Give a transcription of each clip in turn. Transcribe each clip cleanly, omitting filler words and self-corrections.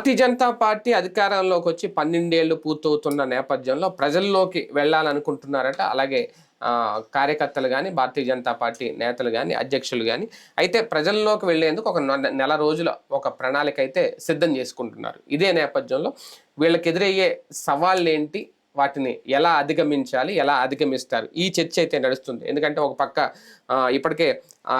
Bharatiya Janata party అధికారంలోకి వచ్చి 12 ఏళ్లు పూర్తవుతున్న నేపథ్యంలో ప్రజల్లోకి వెళ్ళాలనుకుంటున్నారట. అలాగే కార్యకర్తలు కానీ, భారతీయ జనతా పార్టీ నేతలు కానీ, అధ్యక్షులు కానీ అయితే ప్రజల్లోకి వెళ్లేందుకు ఒక నెల రోజుల ఒక ప్రణాళిక అయితే సిద్ధం చేసుకుంటున్నారు. ఇదే నేపథ్యంలో వీళ్ళకి ఎదురయ్యే సవాళ్ళు ఏంటి, వాటిని ఎలా అధిగమించాలి, ఎలా అధిగమిస్తారు, ఈ చర్చ అయితే నడుస్తుంది. ఎందుకంటే ఒక పక్క ఇప్పటికే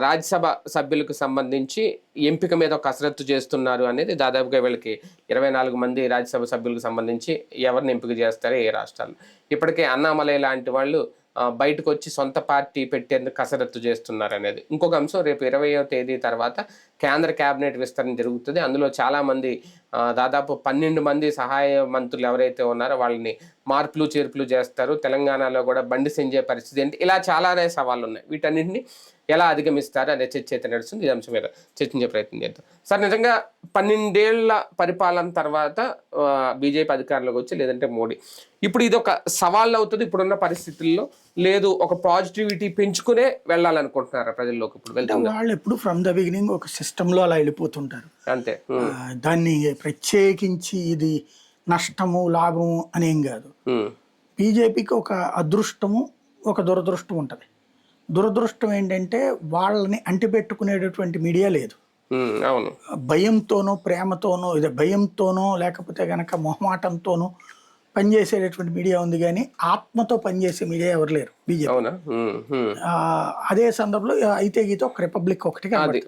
రాజ్యసభ సభ్యులకు సంబంధించి ఎంపిక మీద ఒక కసరత్తు చేస్తున్నారు అనేది. దాదాపుగా వీళ్ళకి 24 మంది రాజ్యసభ సభ్యులకు సంబంధించి ఎవరిని ఎంపిక చేస్తారో ఏ రాష్ట్రాలు. ఇప్పటికే అన్నామలై లాంటి వాళ్ళు బయటకు వచ్చి సొంత పార్టీ పెట్టేందుకు కసరత్తు చేస్తున్నారు అనేది. ఇంకొక అంశం, రేపు 20వ తేదీ తర్వాత కేంద్ర కేబినెట్ విస్తరణ జరుగుతుంది. అందులో చాలామంది దాదాపు 12 మంది సహాయ మంత్రులు ఎవరైతే ఉన్నారో వాళ్ళని మార్పులు చేర్పులు చేస్తారు. తెలంగాణలో కూడా బండి సంజయ్ పరిస్థితి ఏంటి, ఇలా చాలానే సవాళ్ళు ఉన్నాయి. వీటన్నింటినీ ఎలా అధిగమిస్తారు అనే చర్చ అయితే నడుస్తుంది. ఈ అంశం మీద చర్చించే ప్రయత్నం చేద్దాం. సార్, నిజంగా 12 ఏళ్ల పరిపాలన తర్వాత బీజేపీ అధికారంలోకి వచ్చి, లేదంటే మోడీ, ఇప్పుడు ఇది ఒక సవాళ్ళు అవుతుంది ఇప్పుడున్న పరిస్థితుల్లో, లేదు ఒక పాజిటివిటీ పెంచుకునే వెళ్ళాలనుకుంటున్నారా ప్రజల్లోకి? ఇప్పుడు వెళ్తారు వాళ్ళు ఎప్పుడు ఫ్రమ్ ద బిగినింగ్ ఒక సిస్టంలో అలా వెళ్ళిపోతుంటారు అంతే. దాన్ని ప్రత్యేకించి ఇది నష్టము లాభము అనేం కాదు. బీజేపీకి ఒక అదృష్టము ఒక దురదృష్టం ఉంటుంది. దురదృష్టం ఏంటంటే వాళ్ళని అంటిపెట్టుకునేటటువంటి మీడియా లేదు. అవును, భయంతోనో ప్రేమతోనో భయంతోనో లేకపోతే గనక మొహమాటంతోనో పనిచేసేటటువంటి మీడియా ఉంది, కానీ ఆత్మతో పనిచేసే మీడియా ఎవరు లేరు బీజేపీ. అదే సందర్భంలో అయితే గీత ఒక రిపబ్లిక్ ఒకటి కాబట్టి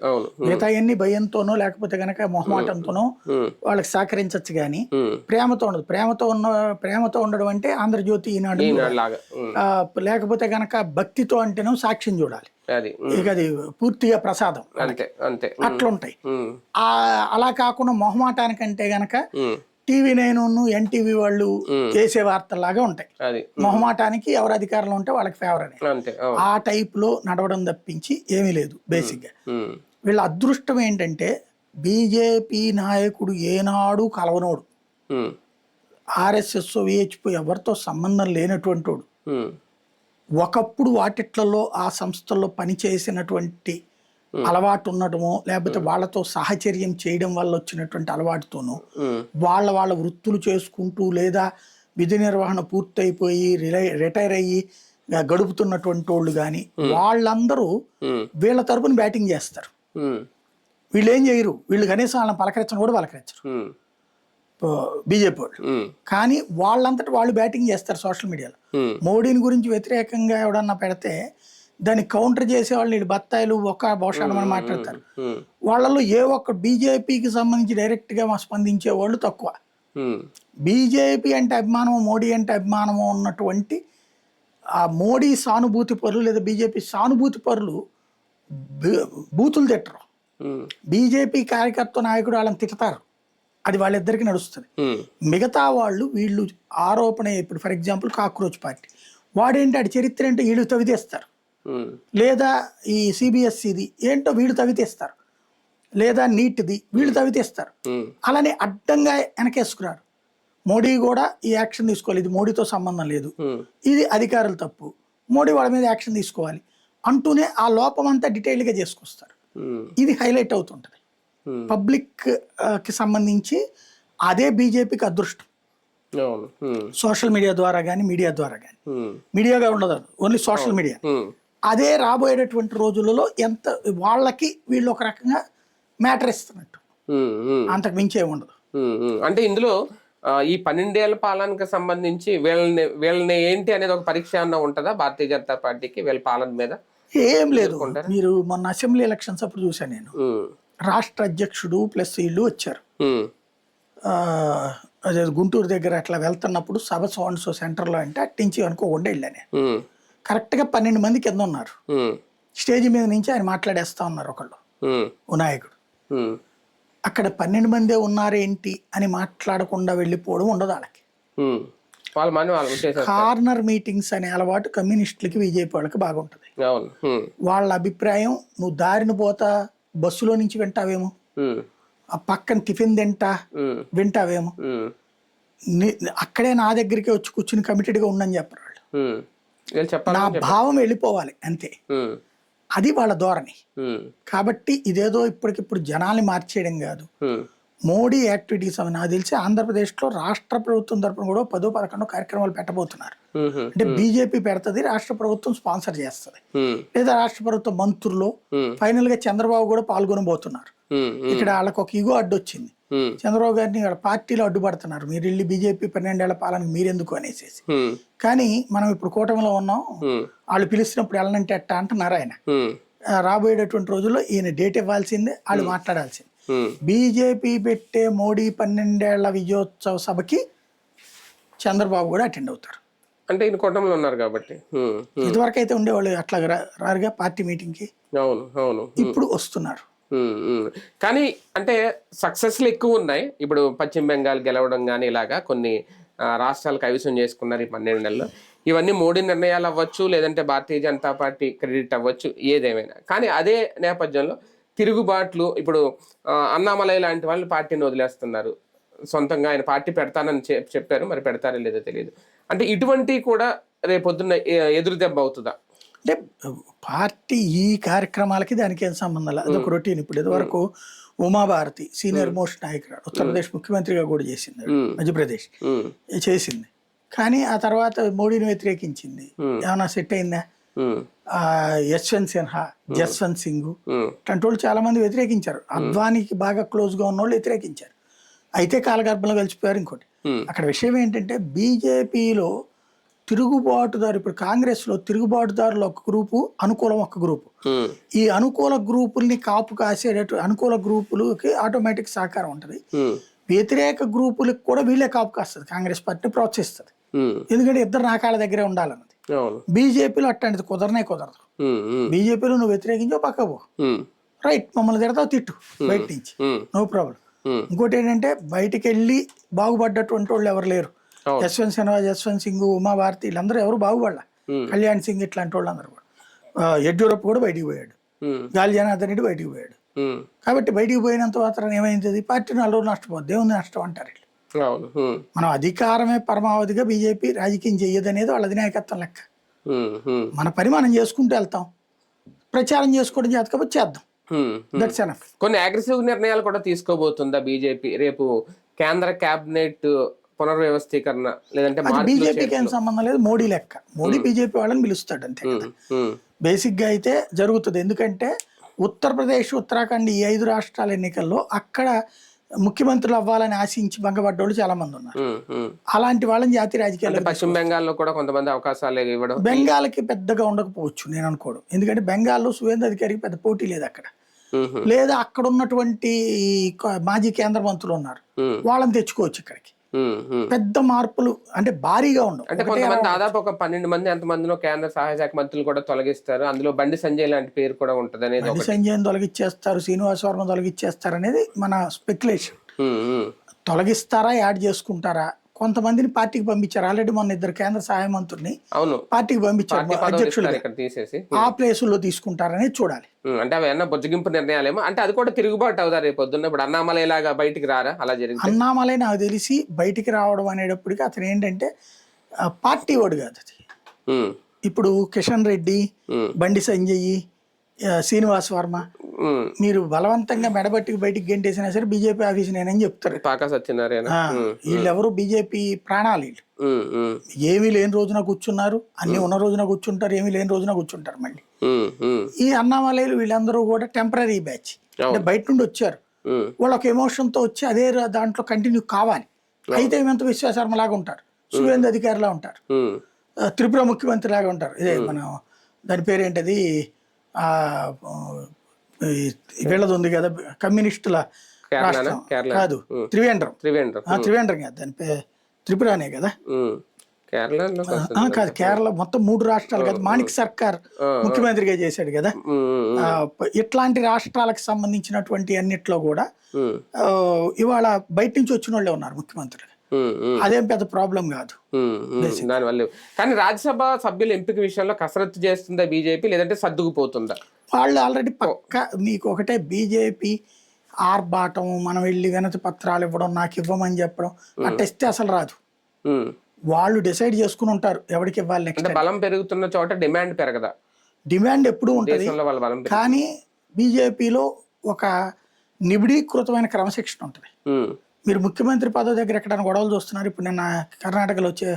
మిగతా అన్ని భయంతోనో లేకపోతే గనక మొహమాటంతోనో వాళ్ళకి సహకరించచ్చు, కానీ ప్రేమతో ఉండదు. ప్రేమతో ఉండడం అంటే ఆంధ్రజ్యోతి, ఈనాడు, లేకపోతే గనక భక్తితో అంటేనో సాక్ష్యం చూడాలి. ఇక అది పూర్తిగా ప్రసాదం అట్లుంటాయి. అలా కాకుండా మొహమాటానికంటే గనక TV9 NTV వాళ్ళు చేసే వార్తల్లాగా ఉంటాయి. మొహమాటానికి ఎవరు అధికారంలో ఉంటే వాళ్ళకి ఫేవర్ అని ఆ టైప్ లో నడవడం తప్పించి ఏమీ లేదు. బేసిక్ గా వీళ్ళ అదృష్టం ఏంటంటే బీజేపీ నాయకుడు ఏనాడు కలవనోడు, RSS VHP ఎవరితో సంబంధం లేనటువంటి వాడు, ఒకప్పుడు వాటిట్లలో ఆ సంస్థల్లో పనిచేసినటువంటి అలవాటు ఉండటమో లేకపోతే వాళ్ళతో సహచర్యం చేయడం వల్ల వచ్చినటువంటి అలవాటుతోనూ వాళ్ళ వృత్తులు చేసుకుంటూ లేదా విధి నిర్వహణ పూర్తయిపోయి రిటైర్ అయ్యి గడుపుతున్నటువంటి వాళ్ళు కానీ వాళ్ళందరూ వీళ్ళ తరపున బ్యాటింగ్ చేస్తారు. వీళ్ళు ఏం చేయరు, వీళ్ళు కనీసం వాళ్ళని పలకరించడం కూడా పలకరించరు బీజేపీ వాళ్ళు. కానీ వాళ్ళంతటి వాళ్ళు బ్యాటింగ్ చేస్తారు సోషల్ మీడియాలో. మోడీని గురించి వ్యతిరేకంగా ఎవడన్నా పెడితే దాన్ని కౌంటర్ చేసే వాళ్ళు వీళ్ళు బత్తాయిలు ఒక భోషణం అని మాట్లాడతారు. వాళ్ళలో ఏ ఒక్క బీజేపీకి సంబంధించి డైరెక్ట్ గా స్పందించే వాళ్ళు తక్కువ. బీజేపీ అంటే అభిమానము, మోడీ అంటే అభిమానము ఉన్నటువంటి ఆ మోడీ సానుభూతి పరులు లేదా బీజేపీ సానుభూతి పరులు బూతులు తిట్టరు. బీజేపీ కార్యకర్త నాయకుడు వాళ్ళని తిడతారు, అది వాళ్ళిద్దరికి నడుస్తుంది. మిగతా వాళ్ళు వీళ్ళు ఆరోపణ, ఇప్పుడు ఫర్ ఎగ్జాంపుల్ కాక్రోచ్ పార్టీ వాడేంటి ఆడి చరిత్ర ఏంటో వీళ్ళు తవ్వితేస్తారు, లేదా ఈ CBSEది ఏంటో వీళ్ళు తవ్వితేస్తారు, లేదా నీట్ది వీళ్ళు తవ్వితేస్తారు. అలానే అడ్డంగా వెనకేసుకున్నారు. మోడీ కూడా ఈ యాక్షన్ తీసుకోవాలి, ఇది మోడీతో సంబంధం లేదు, ఇది అధికారుల తప్పు, మోడీ వాళ్ళ మీద యాక్షన్ తీసుకోవాలి అంటూనే ఆ లోపం అంతా డీటెయిల్గా చేసుకొస్తారు. ఇది హైలైట్ అవుతుంటది పబ్లిక్ కి సంబంధించి. అదే బీజేపీకి అదృష్టం. సోషల్ మీడియా ద్వారా కానీ మీడియా ద్వారా కానీ, మీడియాగా ఉండదు ఓన్లీ సోషల్ మీడియా. అదే రాబోయేటటువంటి రోజులలో ఎంత వాళ్ళకి వీళ్ళు ఒక రకంగా మ్యాటర్ ఇస్తున్నట్టు, అంతకు మించే ఉండదు. అంటే ఇందులో ఈ 12 ఏళ్ల పాలనకు సంబంధించి వీళ్ళని ఏంటి అనేది ఒక పరీక్ష అన్న ఉంటుందా భారతీయ జనతా పార్టీకి వీళ్ళ పాలన మీద? ఏం లేదు. మీరు మొన్న అసెంబ్లీ ఎలక్షన్స్ అప్పుడు చూసాను నేను, రాష్ట్ర అధ్యక్షుడు ప్లస్ వీళ్ళు వచ్చారు. అదే గుంటూరు దగ్గర అట్లా వెళ్తున్నప్పుడు సభ సో సెంటర్లో అంటే అట్టించి అనుకోకుండా వెళ్ళాను. కరెక్ట్గా 12 మంది కింద ఉన్నారు. స్టేజ్ మీద నుంచి ఆయన మాట్లాడేస్తా ఉన్నారు ఒకళ్ళు, నాయకుడు. అక్కడ 12 మందే ఉన్నారేంటి అని మాట్లాడకుండా వెళ్ళిపోవడం ఉండదు వాళ్ళకి. కార్నర్ మీటింగ్స్ అనే అలవాటు కమ్యూనిస్టులకి బీజేపీ వాళ్ళకి బాగుంటది. వాళ్ళ అభిప్రాయం, నువ్వు దారిని పోతా బస్సులో నుంచి వింటావేమో, ఆ పక్కన టిఫిన్ వింటావేమో, అక్కడే నా దగ్గరికి వచ్చి కూర్చుని కమిటెడ్గా ఉండని చెప్పరు వాళ్ళు. నా భావం వెళ్ళిపోవాలి అంతే, అది వాళ్ళ ధోరణి. కాబట్టి ఇదేదో ఇప్పటికిప్పుడు జనాల్ని మార్చేయడం కాదు, మోడీ యాక్టివిటీస్ అవి నాకు తెలిసి ఆంధ్రప్రదేశ్లో రాష్ట్ర ప్రభుత్వం తరపున కూడా 10-11 కార్యక్రమాలు పెట్టబోతున్నారు. అంటే బీజేపీ పెడుతుంది, రాష్ట్ర ప్రభుత్వం స్పాన్సర్ చేస్తుంది, లేదా రాష్ట్ర ప్రభుత్వ మంత్రులు ఫైనల్ గా చంద్రబాబు కూడా పాల్గొనబోతున్నారు. ఇక్కడ వాళ్ళకి ఒక ఇగో అడ్డొచ్చింది, చంద్రబాబు గారిని ఇక్కడ పార్టీలో అడ్డుపడుతున్నారు, మీరు వెళ్ళి బీజేపీ 12 ఏళ్ల పాలన మీరెందుకు అనేసి. కానీ మనం ఇప్పుడు కూటమిలో ఉన్నాం, వాళ్ళు పిలిచినప్పుడు వెళ్ళనంటే ఎట్టా అంటున్నారు ఆయన. రాబోయేటటువంటి రోజుల్లో ఈయన డేట్ ఇవ్వాల్సిందే, వాళ్ళు మాట్లాడాల్సిందే. బీజేపీ పెట్టే మోడీ 12 ఏళ్ల విజయోత్సవ సభకి చంద్రబాబు కూడా అటెండ్ అవుతారు. అంటే ఈయన కూటమిలో ఉన్నారు కాబట్టి. ఇదివరకు అయితే ఉండేవాళ్ళు అట్లా రారుగా పార్టీ మీటింగ్ కి. అవును అవును. ఇప్పుడు వస్తున్నారు. కానీ అంటే సక్సెస్లు ఎక్కువ ఉన్నాయి. ఇప్పుడు పశ్చిమ బెంగాల్ గెలవడం కానీ ఇలాగా కొన్ని రాష్ట్రాలు కైవసం చేసుకున్నారు ఈ 12 నెలల్లో. ఇవన్నీ మోడీ నిర్ణయాలు అవ్వచ్చు, లేదంటే భారతీయ జనతా పార్టీ క్రెడిట్ అవ్వచ్చు, ఏదేమైనా. కానీ అదే నేపథ్యంలో తిరుగుబాట్లు, ఇప్పుడు అన్నామలై లాంటి వాళ్ళు పార్టీని వదిలేస్తున్నారు, సొంతంగా ఆయన పార్టీ పెడతానని చెప్పారు, మరి పెడతారో లేదో తెలియదు. అంటే ఇటువంటివి కూడా రేపొద్దున్న ఎదురు దెబ్బ అవుతుందా? అంటే పార్టీ ఈ కార్యక్రమాలకి దానికి ఏం సంబంధం లేదు, అదొక రొటీన్. ఇప్పుడు ఇదివరకు ఉమాభారతి సీనియర్ మోస్ట్ నాయకురాడు, ఉత్తరప్రదేశ్ ముఖ్యమంత్రిగా కూడా చేసింది, మధ్యప్రదేశ్ చేసింది. కానీ ఆ తర్వాత మోడీని వ్యతిరేకించింది, ఏమన్నా సెట్ అయిందా? యశ్వంత్ సిన్హా, జస్వంత్ సింగ్ ఇట్లాంటి వాళ్ళు చాలా మంది వ్యతిరేకించారు. అద్వానీకి బాగా క్లోజ్ గా ఉన్న వాళ్ళు వ్యతిరేకించారు, అయితే కాలగర్భంలో కలిసిపోయారు. ఇంకోటి అక్కడ విషయం ఏంటంటే బీజేపీలో తిరుగుబాటుదారు, ఇప్పుడు కాంగ్రెస్ లో తిరుగుబాటుదారులు ఒక గ్రూపు, అనుకూలం ఒక గ్రూపు. ఈ అనుకూల గ్రూపుల్ని కాపు కాసేటట్టు అనుకూల గ్రూపులకి ఆటోమేటిక్ సహకారం ఉంటుంది, వ్యతిరేక గ్రూపులకు కూడా వీళ్ళే కాపు కాస్తుంది, కాంగ్రెస్ పార్టీని ప్రోత్సహిస్తుంది. ఎందుకంటే ఇద్దరు నాకాళ్ళ దగ్గరే ఉండాలన్నది. బీజేపీలో అట్లాంటిది కుదరదు. బీజేపీలో నువ్వు వ్యతిరేకించో పక్కకు రైట్, మమ్మల్ని తిడతావు తిట్టు బయట నుంచి, నో ప్రాబ్లం. ఇంకోటి ఏంటంటే బయటికి వెళ్ళి బాగుపడ్డటువంటి వాళ్ళు ఎవరు లేరు. యశ్వంత్ సిన్హా, జస్వంత్ సింగ్, ఉమాభారతి వీళ్ళందరూ ఎవరు బాగుపడాల. కళ్యాణ్ సింగ్ ఇట్లాంటి వాళ్ళు అందరూ కూడా, యడ్యూరప్ప కూడా బయటికి పోయాడు, గాలి జనార్దన్ రెడ్డి బయటికి పోయాడు. కాబట్టి బయటికి పోయినంత మాత్రం ఏమైంది, పార్టీ 4 రోజులు నష్టపోద్ది, దేవుంది నష్టం అంటారు. మనం అధికారమే పరమావధిగా బీజేపీ రాజకీయం చెయ్యదు అనేది వాళ్ళ అధినాయకత్వం లెక్క. మన పని మనం చేసుకుంటూ వెళ్తాం, ప్రచారం చేసుకోవడం చేతకపోతే చేద్దాం, దట్స్ ఎనఫ్. కొన్ని అగ్రెసివ్ నిర్ణయాలు కూడా తీసుకోబోతుందా బీజేపీ రేపు? కేంద్ర కేబినెట్ పునర్వ్యవస్థీకరణ, లేదంటే బీజేపీకి ఏం సంబంధం లేదు, మోడీ లెక్క. మోడీ బీజేపీ వాళ్ళని పిలుస్తాడు అంతే కదా. బేసిక్ గా అయితే జరుగుతుంది, ఎందుకంటే ఉత్తరప్రదేశ్, ఉత్తరాఖండ్ ఈ 5 రాష్ట్రాల ఎన్నికల్లో అక్కడ ముఖ్యమంత్రులు అవ్వాలని ఆశించి భంగపడ్డోళ్ళు చాలా మంది ఉన్నారు. అలాంటి వాళ్ళని జాతీయ రాజకీయాల్లో, పశ్చిమ బెంగాల్లో కూడా కొంతమంది అవకాశాలు ఇవ్వడం, బెంగాల్కి పెద్దగా ఉండకపోవచ్చు నేను అనుకోవడం. ఎందుకంటే బెంగాల్లో సువేంద్ర అధికారికి పెద్ద పోటీ లేదు అక్కడ, లేదా అక్కడ ఉన్నటువంటి మాజీ కేంద్ర మంత్రులు ఉన్నారు, వాళ్ళని తెచ్చుకోవచ్చు ఇక్కడికి. పెద్ద మార్పులు అంటే భారీగా ఉండవు. అంటే కొంతమంది దాదాపు ఒక 12 మంది ఎంతమందిలో కేంద్ర సహాయ శాఖ మంత్రులు కూడా తొలగిస్తారు, అందులో బండి సంజయ్ లాంటి పేరు కూడా ఉంటది అనేది. బండి సంజయ్ తొలగిచ్చేస్తారు, శ్రీనివాస్ వర్మ తొలగిచ్చేస్తారు అనేది మన స్పెక్యులేషన్. తొలగిస్తారా, యాడ్ చేసుకుంటారా? కొంతమందిని పార్టీకి పంపించారు ఆల్రెడీ, మొన్న 2 కేంద్ర సహాయ మంత్రుల్ని పార్టీకి పంపించారు అధ్యక్షులు, తీసేసి ఆ ప్లేసుల్లో తీసుకుంటారని చూడాలి. అంటే అవి ఏమన్నా బొజ్జగింపు నిర్ణయాలేమో, అంటే అది కూడా తిరుగుబాటు అవుతారు రేపు పొద్దున్న. ఇప్పుడు అన్నామలై లాగా బయటికి రారా అలా జరిగింది? అన్నామలై నాకు తెలిసి బయటికి రావడం అనేటప్పటికి అతను ఏంటంటే పార్టీ వాడు కాదు అది. ఇప్పుడు కిషన్ రెడ్డి, బండి సంజయ్, శ్రీనివాస్ వర్మ మీరు బలవంతంగా మెడబట్టికి బయటికి గెంటేసినా సరే బీజేపీ ఆఫీస్ నేనని చెప్తారు. వీళ్ళెవరు బీజేపీ ప్రాణాలు, వీళ్ళు ఏమీ లేని రోజున కూర్చున్నారు, అన్ని ఉన్న రోజున కూర్చుంటారు, ఏమీ లేని రోజున కూర్చుంటారు. మళ్ళీ ఈ అన్నామలైలు వీళ్ళందరూ కూడా టెంపరీ బ్యాచ్, అంటే బయట నుండి వచ్చారు, వాళ్ళొక ఎమోషన్ తో వచ్చి అదే దాంట్లో కంటిన్యూ కావాలి. అయితే ఏమంత విశ్వాసర్మ లాగా ఉంటారు, సువేంద్ర అధికారి ఉంటారు, త్రిపుర ముఖ్యమంత్రి లాగా ఉంటారు. ఇదే మన దాని పేరేంటది వీళ్ళది ఉంది కదా కమ్యూనిస్టుల రాష్ట్రం కాదు, త్రివేంద్రం కాదు, దాని త్రిపురనే కదా, కాదు కేరళ. మొత్తం 3 రాష్ట్రాలు కదా, మాణిక్ సర్కార్ ముఖ్యమంత్రిగా చేశాడు కదా. ఇట్లాంటి రాష్ట్రాలకు సంబంధించినటువంటి అన్నిట్లో కూడా ఇవాళ బయట నుంచి వచ్చిన వాళ్ళే ఉన్నారు ముఖ్యమంత్రులు, అదేం పెద్ద ప్రాబ్లం కాదు దానివల్ల. కానీ రాజ్యసభ సభ్యుల ఎంపిక విషయంలో కసరత్తు చేస్తుందా బీజేపీ, లేదంటే సర్దుకుపోతుందా? వాళ్ళు ఆల్రెడీ పక్క, మీకు ఒకటే బీజేపీ ఆర్భాటం, మనం వెళ్ళి వినతి పత్రాలు ఇవ్వడం, నాకు ఇవ్వమని చెప్పడం, అట్టిస్తే అసలు రాదు. వాళ్ళు డిసైడ్ చేసుకుని ఉంటారు ఎవరికి ఇవ్వాలి నెక్స్ట్. బలం పెరుగుతున్న చోట డిమాండ్ పెరగదా? డిమాండ్ ఎప్పుడు ఉంటుంది, కానీ బీజేపీలో ఒక నిబిడీకృతమైన క్రమశిక్షణ ఉంటుంది. ఉమ్, మీరు ముఖ్యమంత్రి పదవి దగ్గర ఎక్కడైనా గొడవలు చూస్తున్నారు. ఇప్పుడు నిన్న కర్ణాటకలో వచ్చే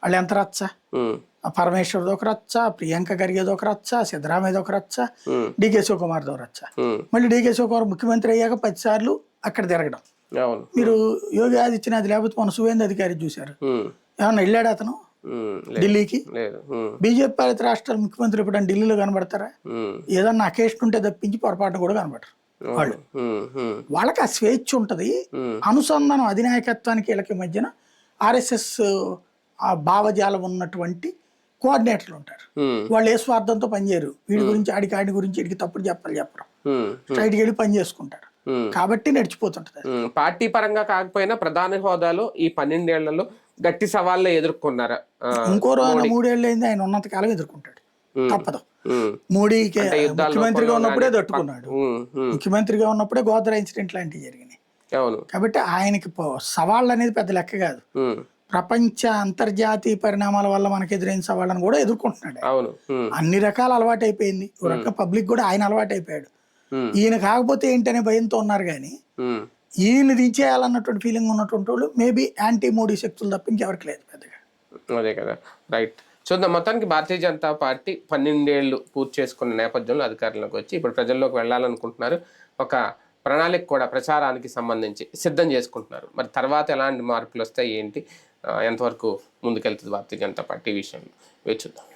వాళ్ళు ఎంత రచ్చ, ఉమ్, ఆ పరమేశ్వర్ది ఒక రచ్చ, ప్రియాంక ఖర్గేది ఒక రచ్చ, సిద్ధరామయ్యది ఒక రచ్చ, ఉమ్, డీకే శివకుమార్ది ఒక రచ్చ. ఉమ్, మళ్ళీ డీకే శివకుమార్ ముఖ్యమంత్రి అయ్యాక 10 సార్లు అక్కడ తిరగడం. అవును. మీరు యోగి ఆదిత్యనాథ్ లేకపోతే మన సువేంద్ర అధికారి చూశారు, ఉమ్, ఏమన్నా వెళ్ళాడు అతను లేదు, ఢిల్లీకి? లేదు. బీజేపీ పాలిత రాష్ట్రాల ముఖ్యమంత్రి ఎప్పుడైనా ఢిల్లీలో కనబడతారా? ఉమ్, ఏదన్నా అకేషన్ ఉంటే తప్పించి పొరపాటున కూడా కనబడరు వాళ్ళు. ఉమ్, ఉమ్, వాళ్ళకి ఆ స్వేచ్ఛ ఉంటుంది. ఉమ్, అనుసంధానం అధినాయకత్వానికి వీళ్ళకి మధ్యన ఆర్ఎస్ఎస్ ఆ భావజాలం ఉన్నటువంటి కోఆర్డినేటర్లు ఉంటారు. ఉమ్, వాళ్ళు ఏ స్వార్థంతో పనిచేయరు. వీడి గురించి ఆడి గురించి వీడికి తప్పుడు చెప్పరు. ఉమ్, స్ట్రైట్కి వెళ్ళి పని చేసుకుంటారు. ఉమ్. కాబట్టి నడిచిపోతుంటది. పార్టీ పరంగా కాకపోయినా ప్రధాని హోదాలో ఈ 12 ఏళ్లలో గట్టి సవాళ్ళ ఎదుర్కొన్నారా? ఇంకో 3 ఏళ్ళు అయింది, ఆయన ఉన్నంత కాలం ఎదుర్కొంటాడు. తప్పదు. మోడీకి అంటే యుద్ధాల ముఖ్యమంత్రిగా రూపంలో ఉన్నప్పుడే గానీ తట్టుకున్నాడు. ఉమ్, ఉమ్, ముఖ్యమంత్రిగా ఉన్నప్పుడే గోద్రా ఇన్సిడెంట్ లాంటివి జరిగినాయి. అవును. కాబట్టి ఆయనకి సవాళ్ళు అనేది పెద్ద లెక్క కాదు. ఉమ్, ప్రపంచ అంతర్జాతీయ పరిణామాల వల్ల మనకు ఎదురైన సవాళ్ళను కూడా ఎదుర్కొంటున్నాడు ఆయన. అవును. ఉమ్, అన్ని రకాల అలవాటు అయిపోయింది. ఒక రకంగా పబ్లిక్ కూడా ఆయన అలవాటు అయిపోయాడు. ఉమ్, ఈయన కాకపోతే ఏంటనే భయంతో ఉన్నారు. కానీ ఉమ్. ఈయన దించేయాలన్నటువంటి ఫీలింగ్ ఉన్నటువంటి వాళ్ళు మేబీ యాంటీ మోడీ శక్తులు తప్ప ఇంకెవరికి లేదు పెద్దగా. అదే కదా, రైట్. చూద్దాం. మొత్తానికి భారతీయ జనతా పార్టీ 12 ఏళ్ళు పూర్తి చేసుకున్న నేపథ్యంలో అధికారంలోకి వచ్చి ఇప్పుడు ప్రజల్లోకి వెళ్ళాలనుకుంటున్నారు. ఒక ప్రణాళిక కూడా ప్రచారానికి సంబంధించి సిద్ధం చేసుకుంటున్నారు. మరి తర్వాత ఎలాంటి మార్పులు వస్తాయి ఏంటి, ఎంతవరకు ముందుకెళ్తుంది భారతీయ జనతా పార్టీ విషయంలో వేచి చూద్దాం.